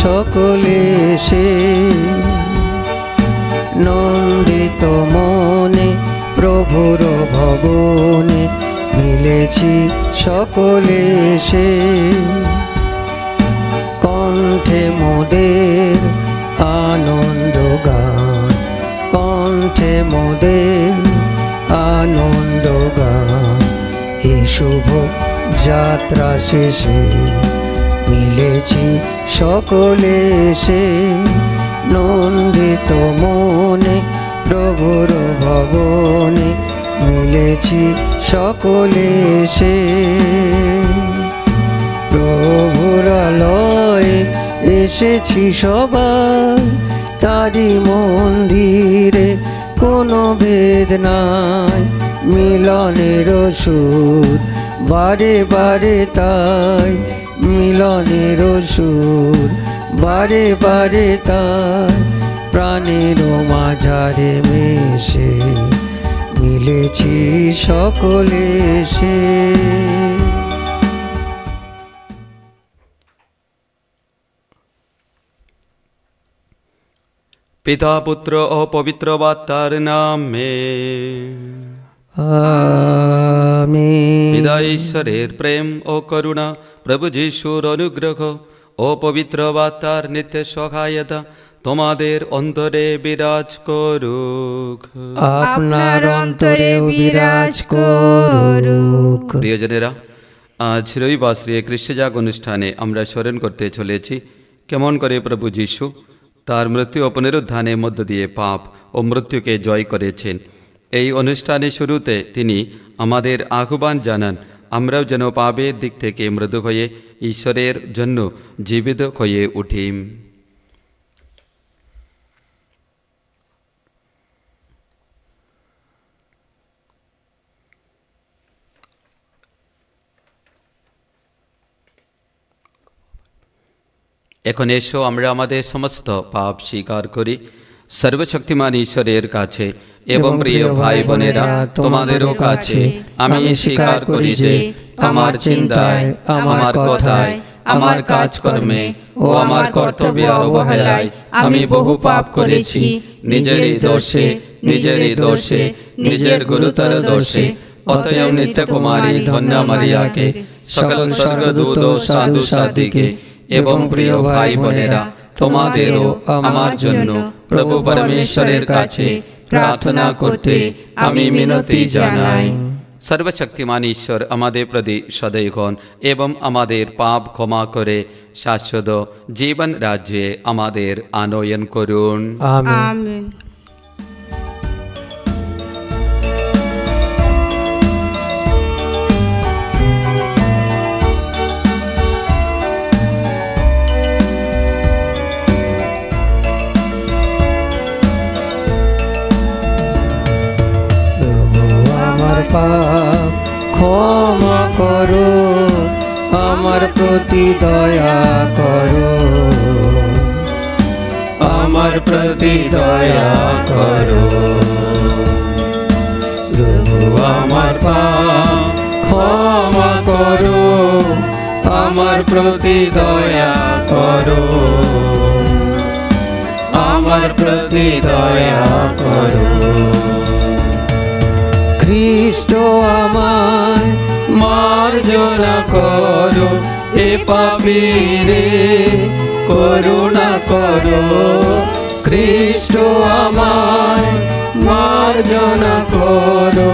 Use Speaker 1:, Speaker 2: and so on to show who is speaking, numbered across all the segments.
Speaker 1: সকলে সে নন্দিত মনে প্রভুর ভবনে মিলেছি সকলে সে কণ্ঠে মোদের আনন্দ গান কণ্ঠে মোদের আনন্দ গান এই শুভ যাত্রা শেষে মিলেছি সকলে সে নন্দিত মনে প্রভুর ভবনে মিলেছি সকলে সে প্রভুর আলয়ে এসেছি সবাই তারি মন্দিরে কোনো ভেদ নাই মিলনের সুর বারে বারে তাই মিলনের সুর বারে বারে তাই প্রাণের মাঝারে মেশে মিলেছি সকলে সে
Speaker 2: পিতা পুত্র ও পবিত্র আত্মার নামে
Speaker 1: আমেন।
Speaker 2: পিতা ঈশ্বরের প্রেম ও করুণা প্রভু যিশুর অনুগ্রহ ও পবিত্র আত্মার নিত্য সহায়তা তোমাদের অন্তরে বিরাজ করুক।
Speaker 1: আপনার অন্তরে বিরাজ করুক।
Speaker 2: প্রিয়জনেরা, আজ রবিবার শ্রী খ্রিস্টজাগ অনুষ্ঠানে আমরা স্মরণ করতে চলেছি কেমন করে প্রভু যিশু তার মৃত্যু ও পুনরুত্থানের মধ্য দিয়ে পাপ ও মৃত্যুকে জয় করেছেন। এই অনুষ্ঠানের শুরুতে তিনি আমাদের আহ্বান জানান আমরাও যেন পাপের দিক থেকে মৃদু হয়ে ঈশ্বরের জন্য জীবিত হয়ে উঠি। এখন এসো আমরা আমাদের সমস্ত পাপ স্বীকার করি সর্বশক্তিমান ঈশ্বরের কাছে এবং প্রিয় ভাই বোনেরা তোমাদেরও কাছে আমি স্বীকার করি যে আমার চিন্তায়, আমার কথায়, আমার কাজকর্মে ও আমার কর্তব্যে অবহেলায় আমি বহু পাপ করেছি। নিজেরই দোষে নিজের গুরুতর দোষে। অতএব নিত্য কুমারী ধন্য মারিয়াকে, সকল স্বর্গদূত ও সাধু সাধিকে এবং প্রিয় ভাই বোনেরা তোমাদেরও আমার জন্য প্রভু পরমেশ্বরের কাছে প্রার্থনা করতে আমি মিনতি জানাই। সর্বশক্তিমান ঈশ্বর আমাদের প্রতি সদয় হন এবং আমাদের পাপ ক্ষমা করে শাশ্বত জীবন রাজ্যে আমাদের আনয়ন করুন।
Speaker 3: আমেন।
Speaker 1: পাপ ক্ষমা করো, আমার প্রতি দয়া করো, আমার প্রতি দয়া করো। প্রভু আমার পাপ ক্ষমা করো, আমার প্রতি দয়া করো, আমার প্রতি দয়া করো। খ্রিস্ট আমায় মার্জনা করো, এ পাপীরে করুণা করো। খ্রিস্ট আমায় মার্জনা করো,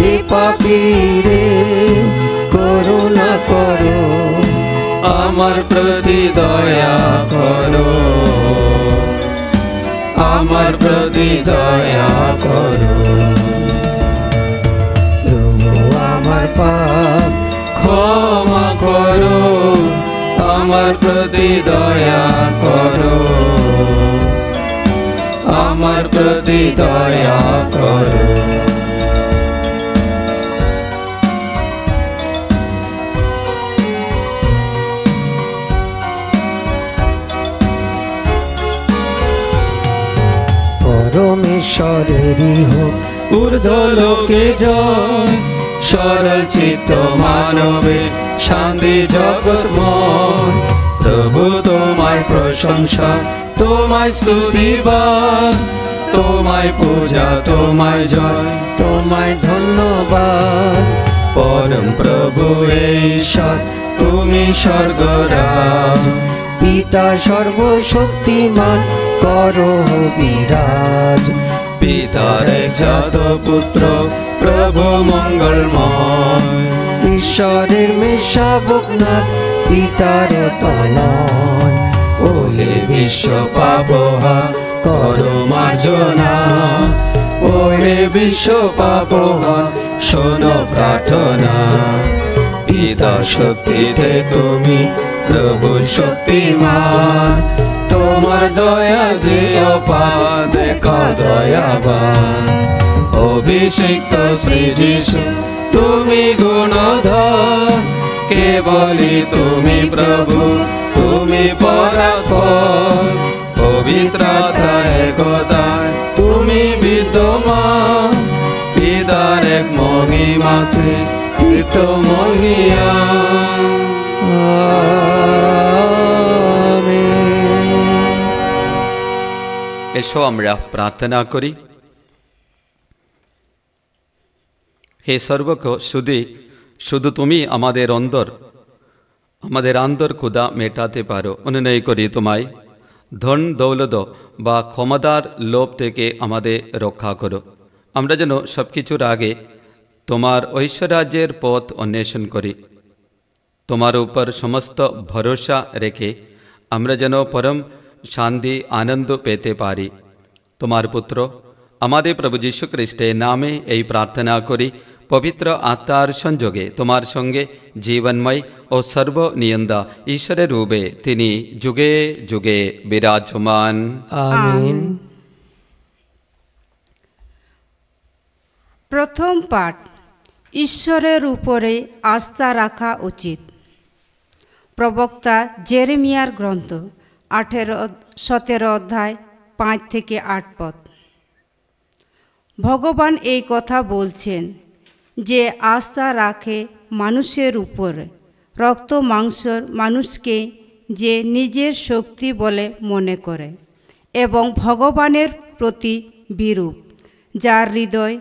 Speaker 1: এ পাপীরে করুণা করো, আমার প্রতি দয়া করো, আমার প্রতি দয়া করো। আমার পাপ ক্ষমা করো, আমার প্রতি দয়া করো, আমার প্রতি দয়া করো। পরমেশ্বরেরই হোক ঊর্ধ্বলোকে জয়, সরল চিত্ত মানবে শান্তি জগৎময়। প্রভু তোমায় প্রশংসা, তোমায় স্তুতিবাদ, তোমায় পূজা, তোমায় জয়, তোমায় ধন্যবাদ। পরম প্রভু ঈশ্বর তুমি স্বর্গরাজ, পিতা সর্বশক্তিমান করো বিরাজ। পিতার একজাত পুত্র প্রভু মঙ্গলময়, ঈশ্বরের মেষশাবকনাথ পিতার তনয়। ও হে বিশ্ব পাপহা করো মার্জনা, ও হে বিশ্ব পাপহা শোনো প্রার্থনা। পিতা শক্তিতে তুমি প্রভু শক্তিমান, তোমার দয়া যে অপার দেখা দয়াবান। অভিষিক্ত শ্রী যিশু তুমি গুণধর, কেবলই তুমি প্রভু তুমি পরাৎপর। পবিত্রতা একতায় তুমি বিদ্যমান, পিতার এক মহিমাতে কৃত মহিয়ান।
Speaker 2: এসো আমরা প্রার্থনা করি। হে সর্বক শুধু তুমি আমাদের অন্তর ক্ষুধা মেটাতে পারো। অনুনয় করি তোমায়, ধন দৌলত বা ক্ষমতার লোভ থেকে আমাদের রক্ষা করো। আমরা যেন সব কিছুর আগে তোমার ঐশ্বরাজ্যের পথ অন্বেষণ করি। তোমার উপর সমস্ত ভরসা রেখে আমরা যেন পরম শান্তি আনন্দ পেতে পারি। তোমার পুত্র আমাদের প্রভু যীশু খ্রিস্টের নামে এই প্রার্থনা করি, পবিত্র আত্মার সংযোগে তোমার সঙ্গে জীবনময় ও সর্বনিয়ন্দা ঈশ্বরের রূপে তিনি যুগে যুগে বিরাজমান।
Speaker 1: আমিন।
Speaker 3: প্রথম পাঠ, ঈশ্বরের উপরে আস্থা রাখা উচিত। প্রবক্তা জেরেমিয়ার গ্রন্থ 17 অধ্যায় 5 থেকে 8 পদ। ভগবান এই কথা বলছেন যে আস্থা রাখে মানুষের উপরে, রক্ত মাংসর মানুষকে যে নিজের শক্তি বলে মনে করে এবং ভগবানের প্রতি বিরূপ, যার হৃদয়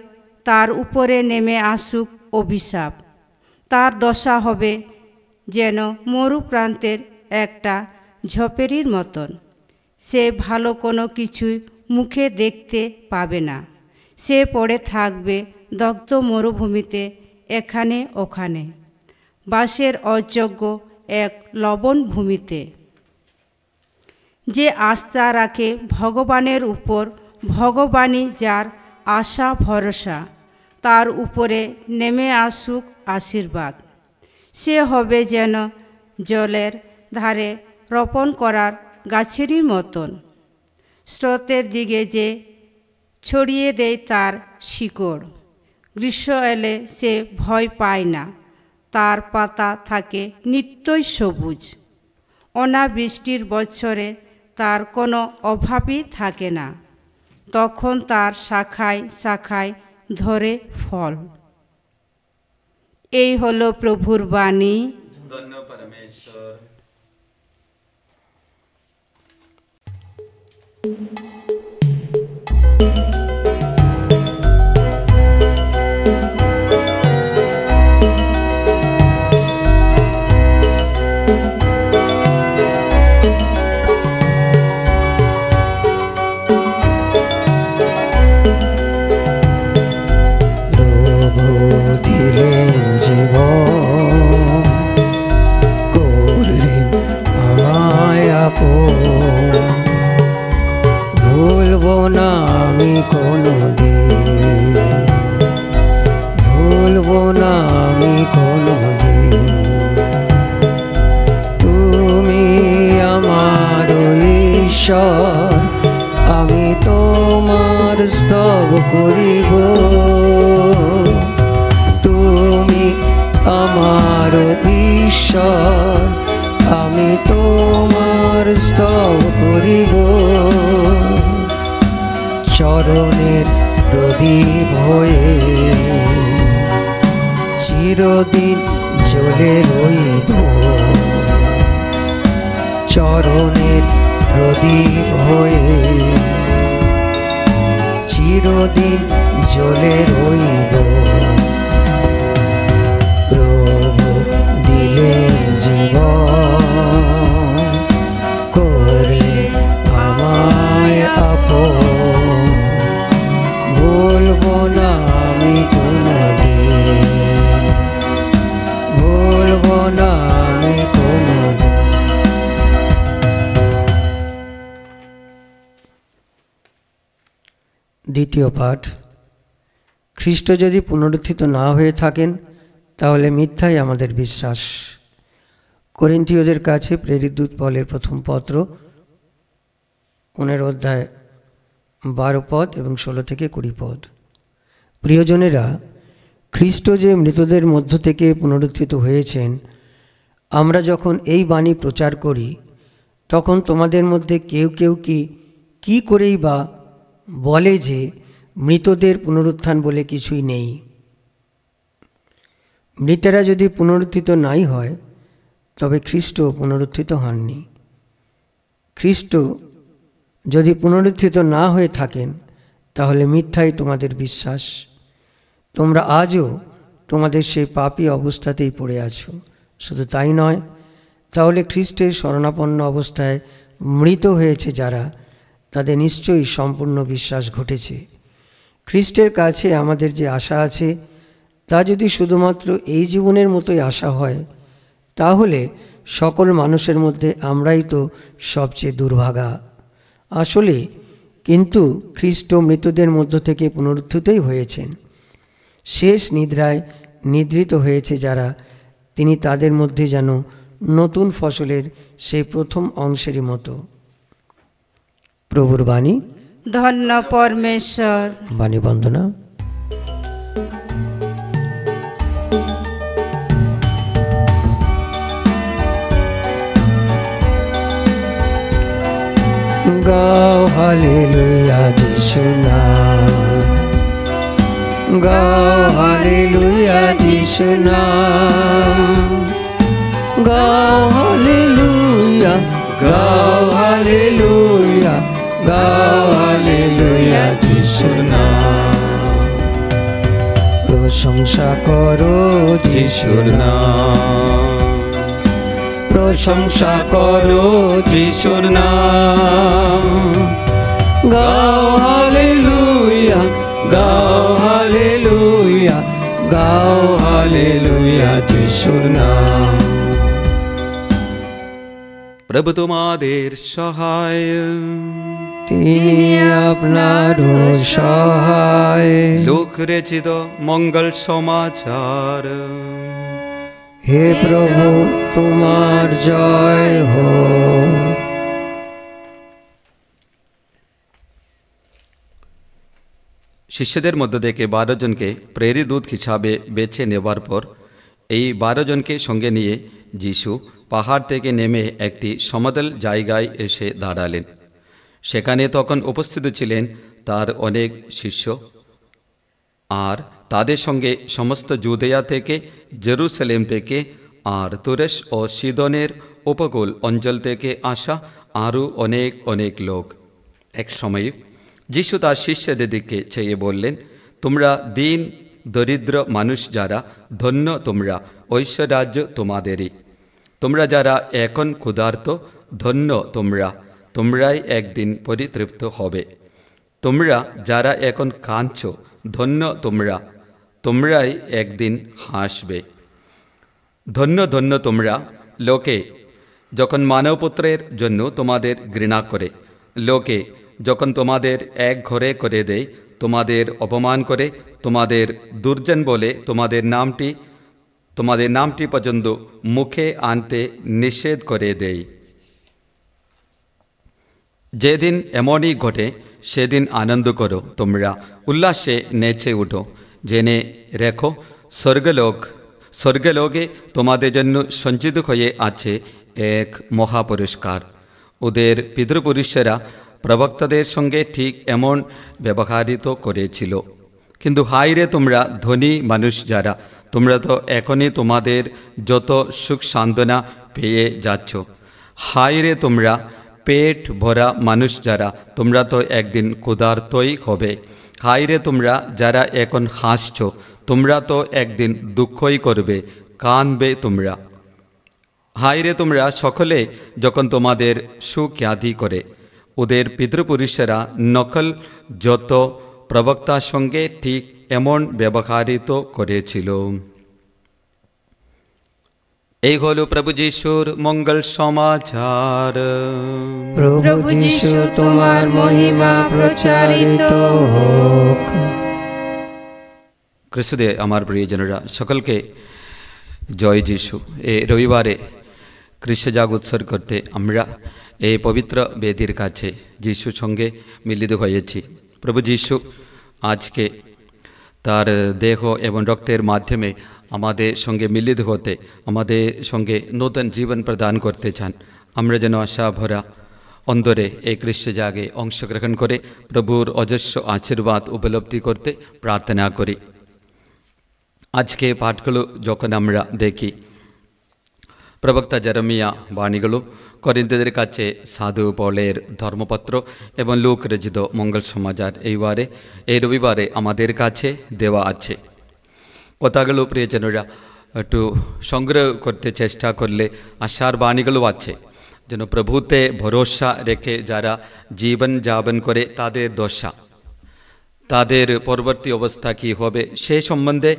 Speaker 3: তার উপরে নেমে আসুক অভিশাপ। তার দশা হবে যেন মরুপ্রান্তের একটা ঝোপেরির মতন। সে ভালো কোনো কিছুই মুখে দেখতে পাবে না। সে পড়ে থাকবে দগ্ধ মরুভূমিতে এখানে ওখানে, বাসের অযোগ্য এক লবণ ভূমিতে। যে আস্থা রাখে ভগবানের উপর, ভগবানই যার আশা ভরসা, তার উপরে নেমে আসুক আশীর্বাদ। সে হবে যেন জলের ধারে রোপণ করার গাছেরই মতন, স্রোতের দিকে যে ছড়িয়ে দেয় তার শিকড়। গ্রীষ্ম এলে সে ভয় পায় না, তার পাতা থাকে নিত্যই সবুজ। অনাবৃষ্টির বৎসরে তার কোনো অভাবই থাকে না, তখন তার শাখায় শাখায় ধরে ফল। এই হলো প্রভুর বাণী।
Speaker 2: ধন্য পরমেশ্বর।
Speaker 1: ভুলবো না আমি কোনোদিন, ভুলবো না আমি কোনোদিন। তুমি আমার ঈশ্বর, আমি তোমার স্তব করিব। তুমি আমার ঈশ্বর, আমি তোমার স্তব করিব। চরণের প্রদীপ হয়ে চিরদিন জ্বলে রইব। চরণের প্রদীপ হয়ে চিরদিন জ্বলে রইব। প্রভু দিলেন জীবন, করলে আমায় আপন। ভুলবো না আমি কোনদিন, ভুলবো না আমি কোনদিন। দ্বিতীয় পাঠ। খ্রিস্ট যদি পুনরুত্থিত না হয়ে থাকেন তাহলে মিথ্যাই আমাদের বিশ্বাস। করিন্থীয়দের কাছে প্রেরিত দূত পলের প্রথম পত্র 15 অধ্যায় 12 পদ এবং 16 থেকে 20 পদ। প্রিয়জনেরা, খ্রিস্ট যে মৃতদের মধ্য থেকে পুনরুত্থিত হয়েছেন, আমরা যখন এই বাণী প্রচার করি তখন তোমাদের মধ্যে কেউ কেউ কি করেই বা বলে যে মৃতদের পুনরুত্থান বলে কিছুই নেই। মৃতেরা যদি পুনরুত্থিত নাই হয় তবে খ্রিস্ট পুনরুত্থিত হননি। খ্রিস্ট যদি পুনরুত্থিত না হয়ে থাকেন তাহলে মিথ্যাই তোমাদের বিশ্বাস। তোমরা আজও তোমাদের সেই পাপী অবস্থাতেই পড়ে আছো। শুধু তাই নয়, তাহলে খ্রিস্টের শরণাপন্ন অবস্থায় মৃত হয়েছে যারা, তাদের নিশ্চয়ই সম্পূর্ণ বিশ্বাস ঘটেছে। খ্রিস্টের কাছে আমাদের যে আশা আছে তা যদি শুধুমাত্র এই জীবনের মতোই আশা হয়, তাহলে সকল মানুষের মধ্যে আমরাই তো সবচেয়ে দুর্ভাগা। আসলে কিন্তু খ্রিস্ট মৃতদের মধ্য থেকে পুনরুত্থিতই হয়েছেন। শেষ নিদ্রায় নিদ্রিত হয়েছে যারা, তিনি তাদের মধ্যে যেন নতুন ফসলের সেই প্রথম অংশেরই মতো। প্রভুর বাণী।
Speaker 3: ধন্য পরমেশ্বর।
Speaker 1: বাণী বন্দনা। গাও হালেলুয়া যিশু নাম, গাও হালেলুয়া যিশু নাম, গাও হালেলুয়া, গাও হালেলুয়া, গাও হালেলুয়া যিশু নাম। প্রশংসা করো যিশুর নাম, প্রশংসা করো যিশুর নাম। গাও হালেলুয়া, গাও হালেলুয়া, গাও হালেলুয়া যিশুর নাম।
Speaker 2: প্রভু তোমাদের সহায়,
Speaker 1: তিনি আপনার সহায়।
Speaker 2: লোক রচিত মঙ্গল সমাচার।
Speaker 1: হে প্রভু, তোমার জয় হোক।
Speaker 2: শিষ্যদের মধ্য থেকে 12 জনকে প্রেরিত দূত হিসাবে বেছে নেওয়ার পর এই 12 জনকে সঙ্গে নিয়ে যিশু পাহাড় থেকে নেমে একটি সমতল জায়গায় এসে দাঁড়ালেন। সেখানে তখন উপস্থিত ছিলেন তার অনেক শিষ্য, আর তাদের সঙ্গে সমস্ত জুদেয়া থেকে, জেরুসালেম থেকে, আর তুরস্ক ও সিদনের উপকূল অঞ্চল থেকে আসা আরও অনেক অনেক লোক। এক সময়ে যিশু তার শিষ্যদের দিকে চেয়ে বললেন, তোমরা দিন দরিদ্র মানুষ যারা, ধন্য তোমরা, ঐশ্বরাজ্য তোমাদেরই। তোমরা যারা এখন ক্ষুধার্ত, ধন্য তোমরা, তোমরাই একদিন পরিতৃপ্ত হবে। তোমরা যারা এখন কাঁদছ, ধন্য তোমরা, তোমরাই একদিন হাসবে। ধন্য ধন্য তোমরা, লোকে যখন মানবপুত্রের জন্য তোমাদের ঘৃণা করে, লোকে যখন তোমাদের এক ঘরে করে দেয়, তোমাদের অপমান করে, তোমাদের দুর্জন বলে, তোমাদের নামটি পর্যন্ত মুখে আনতে নিষেধ করে দেয়। যেদিন এমনই ঘটে সেদিন আনন্দ করো, তোমরা উল্লাসে নেচে উঠো। জেনে রেখো, স্বর্গলোকে তোমাদের জন্য সঞ্চিত হয়ে আছে এক মহাপুরস্কার। ওদের পিতৃপুরুষেরা প্রবক্তাদের সঙ্গে ঠিক এমন ব্যবহারিত করেছিল। কিন্তু হায়রে তোমরা ধনী মানুষ যারা, তোমরা তো এখনই তোমাদের যত সুখ সান্ত্বনা পেয়ে যাচ্ছ। হায় রে তোমরা পেট ভরা মানুষ যারা, তোমরা তো একদিন ক্ষুধার্তই হবে। হায় রে তোমরা যারা এখন হাসছ, তোমরা তো একদিন দুঃখই করবে, কাঁদবে তোমরা। হায় রে তোমরা সকলে যখন তোমাদের সুখ্যাতি করে, ওদের পিতৃপুরুষেরা নকল যত প্রবক্তার সঙ্গে ঠিক এমন ব্যবহারিত করেছিল। এই হলো প্রভু যিশুর মঙ্গল সমাচার।
Speaker 1: প্রভু যিশু তোমার মহিমা প্রচারিত হোক।
Speaker 2: খ্রিস্টে আমার প্রিয়জনেরা, সকলকে জয় যিশু। এই রবিবারে খ্রিস্ট জাগ উৎসর্গ করতে আমরা এই পবিত্র বেদির কাছে যিশুর সঙ্গে মিলিত হয়েছি। প্রভু যিশু আজকে তার দেহ এবং রক্তের মাধ্যমে আমাদের সঙ্গে মিলিত হতে, আমাদের সঙ্গে নতুন জীবন প্রদান করতে চান। আমরা যেন আশা ভরা অন্তরে এই খ্রিস্ট জাগে অংশগ্রহণ করে প্রভুর অজস্র আশীর্বাদ উপলব্ধি করতে প্রার্থনা করি। আজকে পাঠগুলো যখন আমরা দেখি, প্রবক্তা জেরেমিয়া বাণীগুলো, করিন্থীয়দের কাছে সাধু পৌলের ধর্মপত্র এবং লূক রচিত মঙ্গল সমাচার এই রবিবারে আমাদের কাছে দেওয়া আছে। কথাগুলো প্রিয়জনেরা একটু সংগ্রহ করতে চেষ্টা করলে আশার বাণীগুলো আছে, যেন প্রভুতে ভরসা রেখে যারা জীবন যাপন করে তাদের দশা, তাদের পরবর্তী অবস্থা কী হবে সে সম্বন্ধে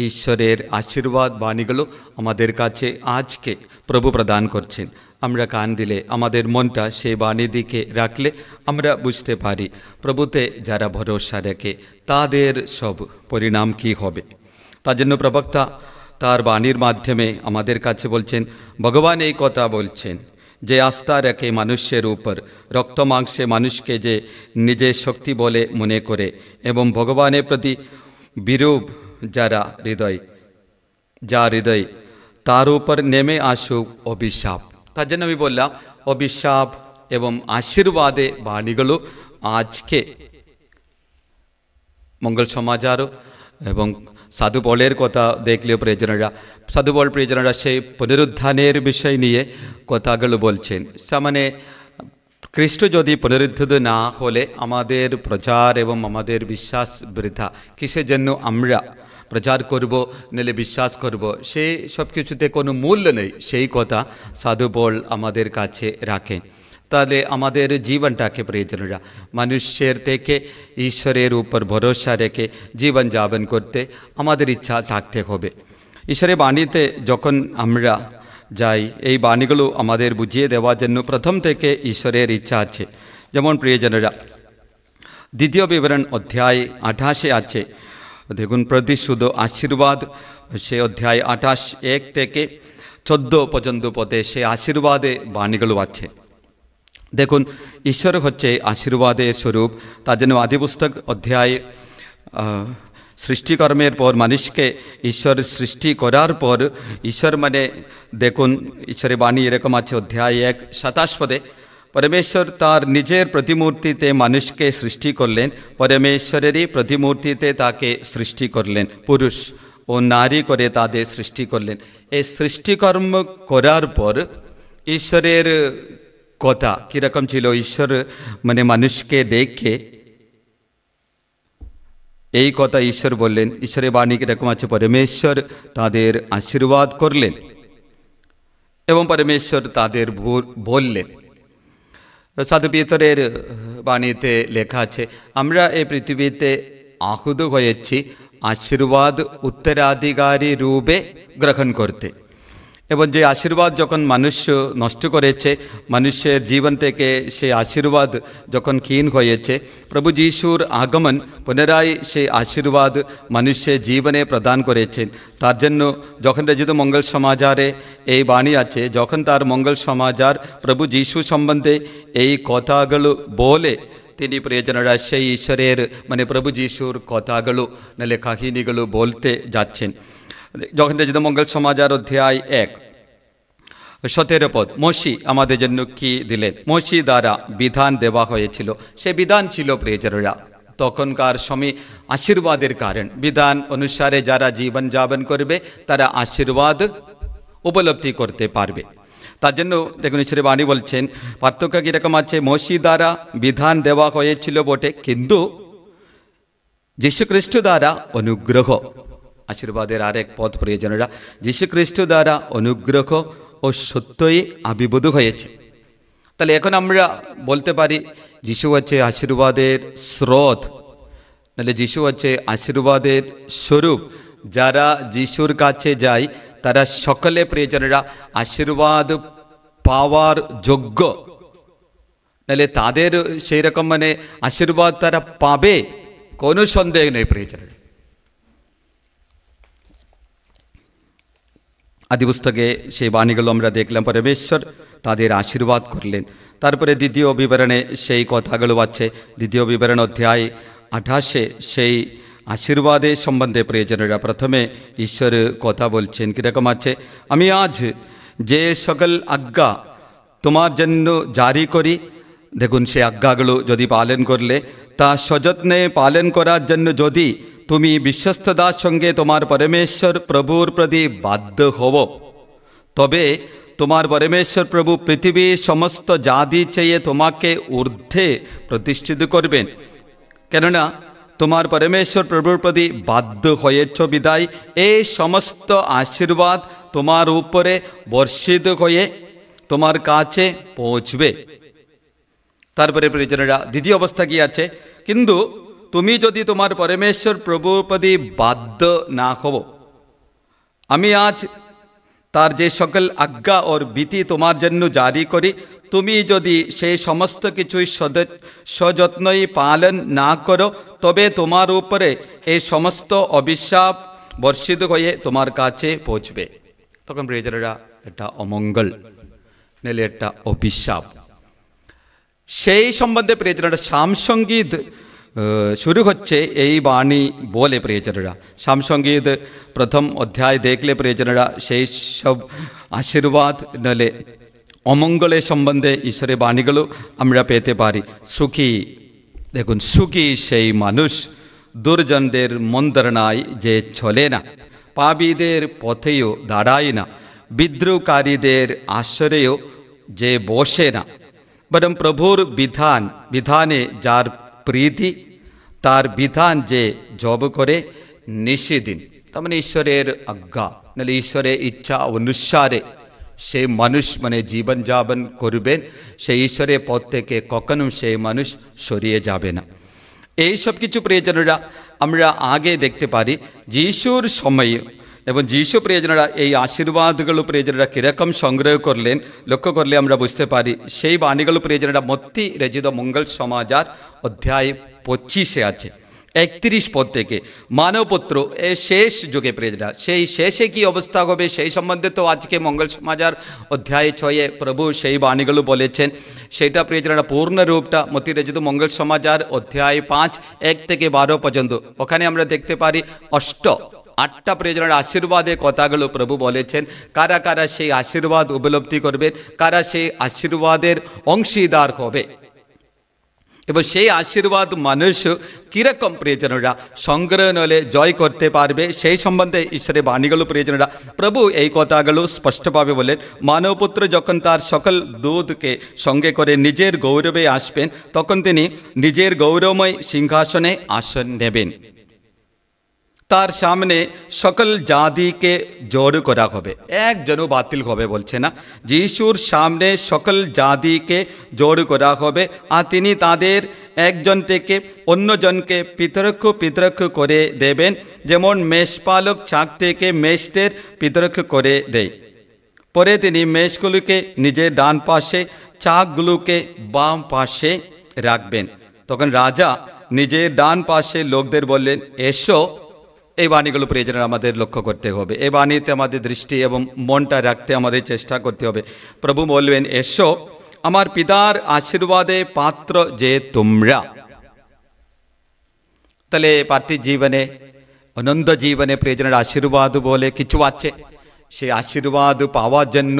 Speaker 2: ঈশ্বরের আশীর্বাদ বাণীগুলো আমাদের কাছে আজকে প্রভু প্রদান করছেন। আমরা কান দিলে আমাদের মনটা সেই বাণীর দিকে রাখলে আমরা বুঝতে পারি প্রভুতে যারা ভরসা রেখে তাদের সব পরিণাম কী হবে। তার জন্য প্রবক্তা তার বাণীর মাধ্যমে আমাদের কাছে বলছেন, ভগবান এই কথা বলছেন যে আস্থা রেখে মানুষের উপর, রক্ত মাংসে মানুষকে যে নিজের শক্তি বলে মনে করে এবং ভগবানের প্রতি বিরূপ যার হৃদয় তার উপর নেমে আসুক অভিশাপ। তার জন্য আমি বললাম অভিশাপ এবং আশীর্বাদে বাণীগুলো আজকে মঙ্গল সমাচার এবং সাধু পৌলের কথা দেখলেও সাধু পৌল প্রিয়জনেরা সেই পুনরুত্থানের বিষয় নিয়ে কথাগুলো বলছেন। মানে খ্রিস্ট যদি পুনরুত্থিত না হলে আমাদের প্রচার এবং আমাদের বিশ্বাস বৃথা। কিসের জন্য আমরা প্রচার করব, নাহলে বিশ্বাস করব, সেই সব কিছুতে কোনো মূল্য নেই, সেই কথা সাধু পৌল আমাদের কাছে রাখেন। তাহলে আমাদের জীবনটাকে প্রিয়জনেরা মানুষের থেকে ঈশ্বরের উপর ভরসা রেখে জীবন যাপন করতে আমাদের ইচ্ছা থাকতে হবে। ঈশ্বরের বাণীতে যখন আমরা যাই, এই বাণীগুলো আমাদের বুঝিয়ে দেওয়ার জন্য প্রথম থেকে ঈশ্বরের ইচ্ছা আছে। যেমন প্রিয়জনেরা দ্বিতীয় বিবরণ অধ্যায় 28 আছে, দেখুন প্রতিশুদ্ধ আশীর্বাদ, সে অধ্যায় 28 1 থেকে 14 পর্যন্ত পদে সে আশীর্বাদে বাণীগুলো আছে। দেখুন ঈশ্বর হচ্ছে আশীর্বাদের স্বরূপ। তার জন্য আদিপুস্তক অধ্যায় সৃষ্টিকর্মের পর মানুষকে ঈশ্বর সৃষ্টি করার পর ঈশ্বর দেখুন ঈশ্বরের বাণী এরকম আছে অধ্যায় 1:27 পদে, পরমেশ্বর তার নিজের প্রতিমূর্তিতে মানুষকে সৃষ্টি করলেন, পরমেশ্বরেরই প্রতিমূর্তিতে তাকে সৃষ্টি করলেন, পুরুষ ও নারী করে তাদের সৃষ্টি করলেন। এই সৃষ্টিকর্ম করার পর ঈশ্বরের কথা কীরকম ছিল, ঈশ্বর মানুষকে দেখে এই কথা ঈশ্বর বললেন। ঈশ্বরের বাণী কীরকম আছে, পরমেশ্বর তাদের আশীর্বাদ করলেন এবং পরমেশ্বর তাদের বললেন। সাধু পিতরের বাণীতে লেখা আছে, আমরা এই পৃথিবীতে আহুত হয়েছি আশীর্বাদ উত্তরাধিকারী রূপে গ্রহণ করতে। এবং যে আশীর্বাদ যখন মানুষ নষ্ট করেছে, মানুষের জীবন থেকে সে আশীর্বাদ যখন ক্ষীণ হয়েছে, প্রভু যিশুর আগমন পুনরায় সেই আশীর্বাদ মানুষের জীবনে প্রদান করেছেন। তার জন্য যখন রচিত মঙ্গল সমাচারে এই বাণী আছে, যখন তার মঙ্গল সমাচার প্রভু যিশু সম্বন্ধে এই কথাগুলো বলে, তিনি প্রিয়জনেরা সেই ঈশ্বরের প্রভু যিশুর কথাগুলো নাহলে কাহিনীগুলো বলতে যাচ্ছেন। যখন রচিত মঙ্গল সমাচার অধ্যায় 1:17 পদ, মোশি আমাদের জন্য কি দিলেন? মোশি দ্বারা বিধান দেওয়া হয়েছিল। সে বিধান ছিল প্রিয়জনেরা তখনকার সময় আশীর্বাদের কারণ। বিধান অনুসারে যারা জীবন যাপন করবে তারা আশীর্বাদ উপলব্ধি করতে পারবে। তার জন্য দেখুন ঈশ্বরের বাণী বলছেন, পার্থক্য কীরকম আছে, মোশি দ্বারা বিধান দেওয়া হয়েছিল বটে, কিন্তু যীশু খ্রিস্ট দ্বারা অনুগ্রহ, আশীর্বাদের আরেক পদ প্রিয়জনেরা, যীশু খ্রিস্ট দ্বারা অনুগ্রহ ও সত্যই আবির্ভূত হয়েছে। তাহলে এখন আমরা বলতে পারি যিশু হচ্ছে আশীর্বাদের স্রোত, নাহলে যিশু হচ্ছে আশীর্বাদের স্বরূপ। যারা যিশুর কাছে যায় তারা সকলে প্রিয়জনেরা আশীর্বাদ পাওয়ার যোগ্য, নাহলে তাদের সেই রকম মানে আশীর্বাদ তারা পাবে, কোনো সন্দেহ নেই প্রিয়জনেরা। আদি পুস্তকে সেই বাণীগুলো আমরা দেখলাম, পরমেশ্বর তাদের আশীর্বাদ করলেন। তারপরে দ্বিতীয় বিবরণে সেই কথাগুলো আছে, দ্বিতীয় বিবরণ অধ্যায় 28 সেই আশীর্বাদের সম্বন্ধে প্রিয়জনেরা প্রথমে ঈশ্বর কথা বলছেন, কীরকম আছে, আমি আজ যে সকল আজ্ঞা তোমার জন্য জারি করি, দেখুন সে আজ্ঞাগুলো যদি পালন করলে, তা সযত্নে পালন করার জন্য যদি তুমি বিশ্বস্ততার সঙ্গে তোমার পরমেশ্বর প্রভুর প্রতি বাধ্য হব, তবে তোমার পরমেশ্বর প্রভু পৃথিবীর সমস্ত জাতি চেয়ে তোমাকে ঊর্ধ্বে প্রতিষ্ঠিত করবেন। কেননা তোমার পরমেশ্বর প্রভুর প্রতি বাধ্য হয়েছ বিদায় এই সমস্ত আশীর্বাদ তোমার উপরে বর্ষিত হয়ে তোমার কাছে পৌঁছবে। তারপরে প্রিয়জনেরা দ্বিতীয় অবস্থা কি আছে, কিন্তু তুমি যদি তোমার পরমেশ্বর প্রভুর প্রতি বাধ্য না হব, আমি আজ তার যে সকল আজ্ঞা ওর বিধি তোমার জন্য জারি করি, তুমি যদি সেই সমস্ত কিছুই সযত্নই পালন না করো, তবে তোমার উপরে এই সমস্ত অভিশাপ বর্ষিত হয়ে তোমার কাছে পৌঁছবে। তখন প্রিয়জনেরা এটা অমঙ্গল, নাহলে একটা অভিশাপ। সেই সম্বন্ধে প্রিয়জনেরা সামসঙ্গীত শুরু হচ্ছে এই বাণী বলে প্রিয়জনেরা। সামসঙ্গীত প্রথম অধ্যায় দেখলে প্রিয়জনেরা সেই সব আশীর্বাদ নাহলে অমঙ্গলের সম্বন্ধে ঈশ্বরের বাণীগুলো আমরা পেতে পারি। সুখী, দেখুন সুখী সেই মানুষ দুর্জনদের মন্ত্রণায় যে চলে না, পাপীদের পথেও দাঁড়ায় না, বিদ্রোহকারীদের আশ্রয়েও যে বসে না, বরং প্রভুর বিধানে যার প্রীতি, তার বিধান যে জব করে নিষেদিন। তার মানে ঈশ্বরের আজ্ঞা নাহলে ঈশ্বরের ইচ্ছা অনুসারে সেই মানুষ মানে জীবনযাপন করবেন, সেই ঈশ্বরের পথ থেকে কখনো সেই মানুষ সরিয়ে যাবে না। এই সব কিছু প্রিয়জনেরা আমরা আগে দেখতে পারি যিশুর সময়ে, এবং যিশু প্রিয়জনেরা এই আশীর্বাদগুলো প্রিয়জনেরা কীরকম সংগ্রহ করলেন লক্ষ্য করলে আমরা বুঝতে পারি। সেই বাণীগুলো প্রিয়জনেরা মত্তি রচিত মঙ্গল সমাচার অধ্যায় 25 আছে 31 পদ থেকে, মানবপুত্র এই শেষ যুগে প্রিয়জনেরা সেই শেষে কি অবস্থা হবে সেই সম্বন্ধে তো আজকে মঙ্গল সমাচার অধ্যায় 6 প্রভু সেই বাণীগুলো বলেছেন। সেটা প্রিয়জনেরা পূর্ণ রূপটা মত্তি রচিত মঙ্গল সমাচার অধ্যায় 5 1 থেকে 12 পর্যন্ত। ওখানে আমরা দেখতে পারি 8টা প্রিয়জনের আশীর্বাদের কথাগুলো প্রভু বলেছেন। কারা কারা সেই আশীর্বাদ উপলব্ধি করবেন, কারা সেই আশীর্বাদের অংশীদার হবে, এবং সেই আশীর্বাদ মানুষ কীরকম প্রিয়জনেরা সংগ্রহ নলে জয় করতে পারবে সেই সম্বন্ধে ঈশ্বরের বাণীগুলো প্রিয়জনেরা প্রভু এই কথাগুলো স্পষ্টভাবে বলেন। মানবপুত্র যখন তার সকল দূতকে সঙ্গে করে নিজের গৌরবে আসবেন, তখন তিনি নিজের গৌরবময় সিংহাসনে আসন নেবেন। তার সামনে সকল জাতিকে জড়ো করা হবে, একজনও বাতিল হবে বলছে না, যিশুর সামনে সকল জাতিকে জড়ো করা হবে, আর তিনি তাদের একজন থেকে অন্যজনকে পৃথক করে দেবেন, যেমন মেষপালক ছাগ থেকে মেষদের পৃথক করে দেয়। পরে তিনি মেষগুলোকে নিজের ডান পাশে, ছাগগুলোকে বাম পাশে রাখবেন। তখন রাজা নিজের ডান পাশে লোকদের বললেন, এসো। এই বাণীগুলো প্রিয়জনেরা আমাদের লক্ষ্য করতে হবে, এই বাণীতে আমাদের দৃষ্টি এবং মনটা রাখতে আমাদের চেষ্টা করতে হবে। প্রভু বলবেন, এসো আমার পিতার আশীর্বাদে পাত্র যে তোমরা। তাহলে পার্থিব জীবনে অনন্ত জীবনে প্রিয়জনের আশীর্বাদ বলে কিছু আছে। সেই আশীর্বাদ পাওয়ার জন্য,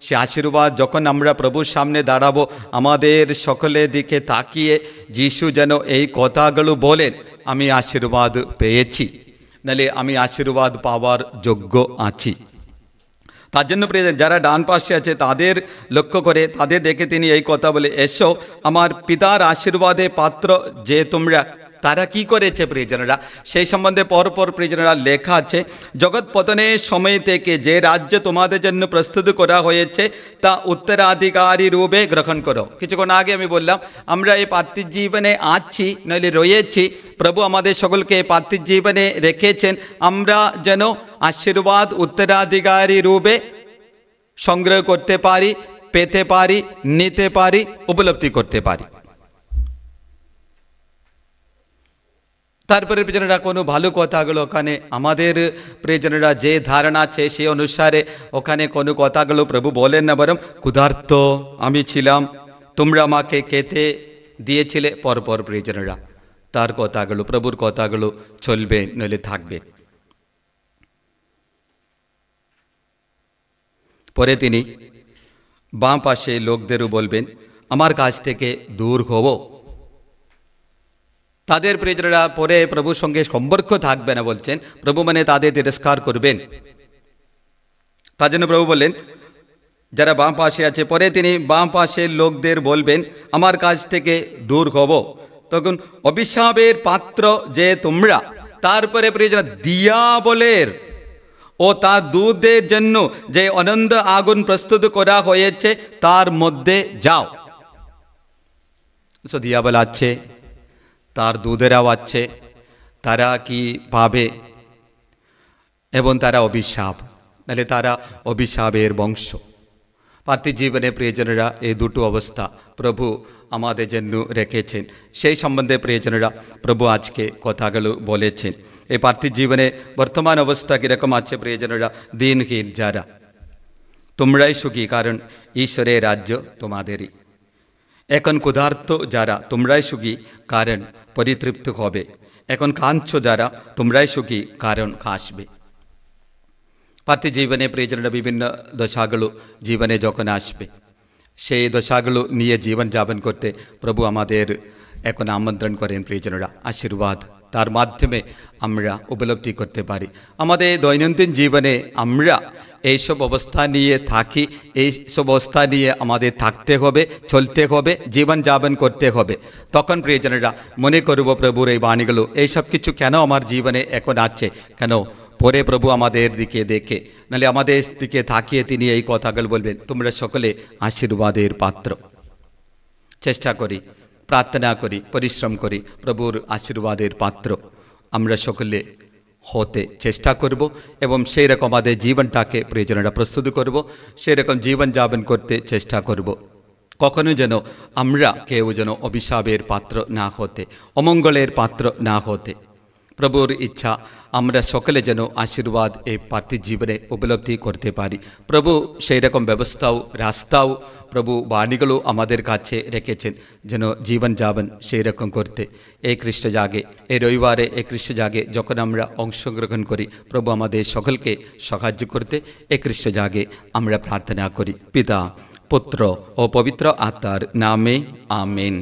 Speaker 2: সে আশীর্বাদ যখন আমরা প্রভুর সামনে দাঁড়াবো, আমাদের সকলের দিকে তাকিয়ে যিশু যেন এই কথাগুলো বলেন, আমি আশীর্বাদ পেয়েছি, নাহলে আমি আশীর্বাদ পাওয়ার যোগ্য আছি। তার জন্য প্রিয়জন যারা ডান পাশে আছে তাদের লক্ষ্য করে, তাদের দেখে তিনি এই কথা বলে, এসো আমার পিতার আশীর্বাদে পাত্র যে তোমরা। তারা কি করেছে প্রিয়জনেরা, সেই সম্বন্ধে পরপর প্রিয়জনেরা লেখা আছে। জগৎ পতনের সময় থেকে যে রাজ্য তোমাদের জন্য প্রস্তুত করা হয়েছে তা উত্তরাধিকারী রূপে গ্রহণ করো। কিছুক্ষণ আগে আমি বললাম আমরা এই পার্থিব জীবনে আছি, নইলে রয়েছি। প্রভু আমাদের সকলকে পার্থিব জীবনে রেখেছেন আমরা যেন আশীর্বাদ উত্তরাধিকারী রূপে সংগ্রহ করতে পারি, পেতে পারি, নিতে পারি, উপলব্ধি করতে পারি। তারপরে প্রিয়জনেরা কোনো ভালো কথাগুলো ওখানে আমাদের প্রিয়জনেরা যে ধারণা আছে সেই অনুসারে ওখানে কোনো কথাগুলো প্রভু বলেন না, বরং ক্ষুধার্ত আমি ছিলাম, তোমরা আমাকে খেতে দিয়েছিলে। পরপর প্রিয়জনেরা তার কথাগুলো, প্রভুর কথাগুলো চলবে, নইলে থাকবে। পরে তিনি বাঁ পাশে লোকদেরও বলবেন, আমার কাছ থেকে দূর হব। তাদের প্রিয়জনেরা পরে প্রভুর সঙ্গে সম্পর্ক থাকবে না বলছেন, প্রভু মানে তাদের তিরস্কার করবেন। তার জন্য প্রভু বললেন যারা বাম পাশে আছে, পরে তিনি বাম পাশের লোকদের বলবেন আমার কাছ থেকে দূর হব। তখন অভিশাপের পাত্র যে তোমরা। তারপরে প্রিয়জনেরা দিয়াবলের ও তার দূতদের জন্য যে অনন্ত আগুন প্রস্তুত করা হয়েছে তার মধ্যে যাও। দিয়াবল আছে, তার দূতেরাও আছে, তারা কি পাবে? এবং তারা অভিশাপ, নাহলে তারা অভিশাপের বংশ। পার্থিব জীবনে প্রিয়জনেরা এই দুটো অবস্থা প্রভু আমাদের জন্য রেখেছেন। সেই সম্বন্ধে প্রিয়জনেরা প্রভু আজকে কথাগুলো বলেছেন। এই পার্থিব জীবনে বর্তমান অবস্থা কীরকম আছে প্রিয়জনেরা? দিনহীন যারা, তোমরাই সুখী, কারণ ঈশ্বরের রাজ্য তোমাদেরই। এখন ক্ষুধার্ত যারা, তোমরাই সুখী, কারণ পরিতৃপ্ত হবে। এখন কাঁদছো যারা, তোমরাই সুখী, কারণ হাসবে। পার্থিব জীবনে প্রিয়জনেরা বিভিন্ন দশাগুলো জীবনে যখন আসবে, সেই দশাগুলো নিয়ে জীবন যাপন করতে প্রভু আমাদের এখন আমন্ত্রণ করেন প্রিয়জনেরা। আশীর্বাদ তার মাধ্যমে আমরা উপলব্ধি করতে পারি। আমাদের দৈনন্দিন জীবনে আমরা এইসব অবস্থা নিয়ে থাকি, এইসব অবস্থা নিয়ে আমাদের থাকতে হবে, চলতে হবে, জীবন যাপন করতে হবে। তখন প্রিয়জনেরা মনে করব প্রভুর এই বাণীগুলো, এইসব কিছু কেন আমার জীবনে এখন আছে, কেন পরে প্রভু আমাদের দিকে দেখে, নাহলে আমাদের দিকে তাকিয়ে তিনি এই কথাগুলো বলবেন, তোমরা সকলে আশীর্বাদের পাত্র। চেষ্টা করি, প্রার্থনা করি, পরিশ্রম করি, প্রভুর আশীর্বাদের পাত্র আমরা সকলে হতে চেষ্টা করব এবং সেই রকম আমাদের জীবনটাকে প্রিয়জনেরা প্রস্তুত করব, সেই রকম জীবন যাপন করতে চেষ্টা করব। কখনো যেন আমরা কেউ যেন অভিশাপের পাত্র না হতে, অমঙ্গলের পাত্র না হতে। প্রভুর ইচ্ছা আমরা সকলে যেন আশীর্বাদ এই পার্থিব জীবনে উপলব্ধি করতে পারি। প্রভু সেই রকম ব্যবস্থাও, রাস্তাও, প্রভু বাণীগুলো আমাদের কাছে রেখেছেন যেন জীবন যাপন সেই রকম করতে। এই খ্রিস্ট জাগে, এই রবিবারে এই খ্রিস্ট জাগে যখন আমরা অংশগ্রহণ করি, প্রভু আমাদের সকলকে সাহায্য করতে এই খ্রিস্ট জাগে আমরা প্রার্থনা করি। পিতা, পুত্র ও পবিত্র আত্মার নামে, আমেন।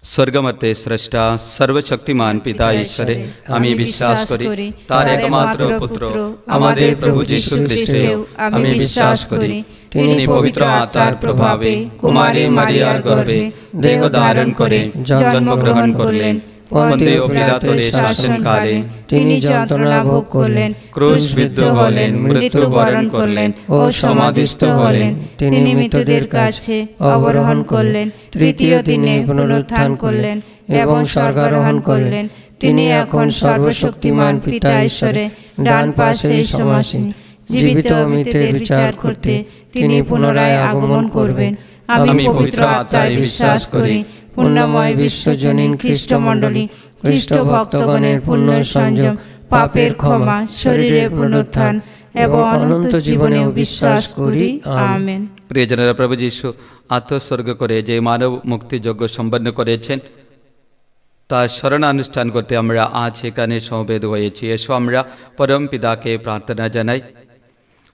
Speaker 2: স্বর্গমতে স্রষ্টা সর্বশক্তিমান পিতা ঈশ্বরে আমি বিশ্বাস করি, তার একমাত্র পুত্র আমাদের প্রভু যীশু খ্রিস্টে আমি বিশ্বাস করি। তিনি পবিত্র আত্মার প্রভাবে কুমারী মারিয়ার গর্ভে দেহ ধারণ করে জন্মগ্রহণ করলেন। পন্তীয় পিলাতুর শাসনকালে তিনি যন্ত্রণা ভোগ করলেন, ক্রুশবিদ্ধ হলেন, মৃত্যুবরণ করলেন ও সমাধিস্থ হলেন। তিনি মৃতদের কাছে অবরোহণ করলেন, তৃতীয় দিনে পুনরুত্থান করলেন এবং স্বর্গারোহণ করলেন। তিনি এখন সর্বশক্তিমান পিতা ঈশ্বরে ডান পাশে সমাসীন। জীবিত ও মৃতের বিচার করতে তিনি পুনরায় আগমন করবেন। আমি পবিত্র আত্মায় বিশ্বাস করি, পুণ্যময় বিশ্বজনীন খ্রিস্টমণ্ডলী, খ্রিস্ট ভক্তগণের পুণ্য সংযম, পাপের ক্ষমা, শরীরের পুনরুত্থান এবং অনন্ত জীবনেও বিশ্বাস করি। আমেন। প্রিয়জনেরা, প্রভু যীশু আত্মোৎসর্গ করে যে মানব মুক্তিযজ্ঞ সম্পন্ন করেছেন তার স্মরণানুষ্ঠান করতে আমরা আজ এখানে সমবেত হয়েছি। এসো আমরা পরম পিতাকে প্রার্থনা জানাই,